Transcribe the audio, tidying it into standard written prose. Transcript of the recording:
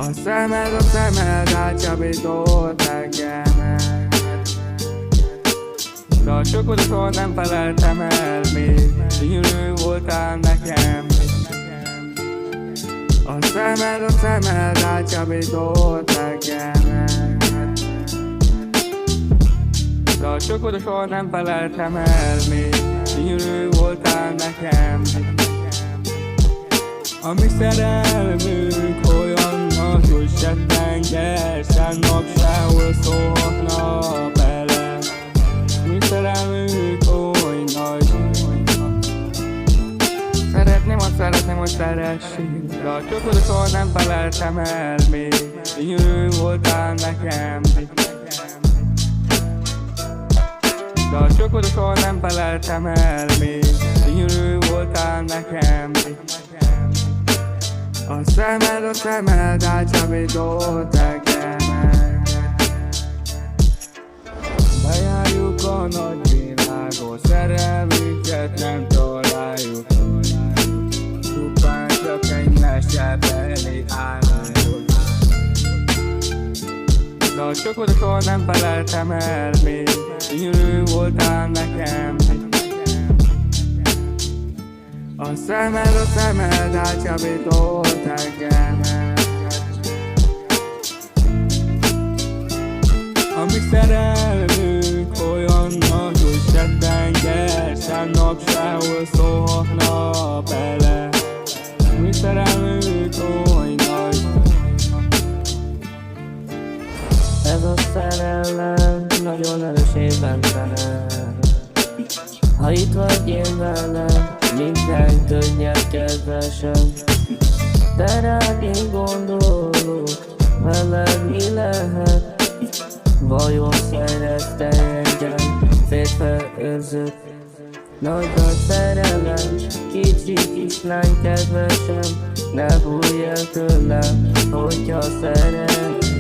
A szemed átcsábított engemet, de a sok oda soha nem feleltem el még. Gyönyörű voltál nekem. A szemed átcsábított engemet, de a sok oda soha nem feleltem el még. Gyönyörű voltál nekem. A mi szerelmünk olyan nagy, hogy se tenger, se nap, sehol szólhatna bele. Mi szerelmünk oly nagy. Szeretném, hogy szeressék, de a csokodat soha nem feleltem el még. Gyönyörű voltál nekem. De a csokodat soha nem feleltem el még. Gyönyörű voltál nekem. A szemed átcsábított engemet. Bejárjuk a nagy világot, szerelmünket nem találjuk. Csupán csak egy mesebeli álmodozás. De a csokodat soha nem feleltem el még. Gyönyörű voltál nekem. A szemed átcsábított engemet. A mi szerelmünk olyan nagy, hogy se tenger, se nap, sehol szólhatna bele. Mi szerelmünk oly nagy. Ez a szerelem nagyon erős évben szerel. Ha itt vagy én velem, minden könnyebb, kedvesem. De rád én gondolok, veled mi lehet? Vajon szeretsz te engem, férfiőrzött? Nagy szerelem, kicsi kislány kedvesem. Ne bújj el tőlem, hogyha szeretsz.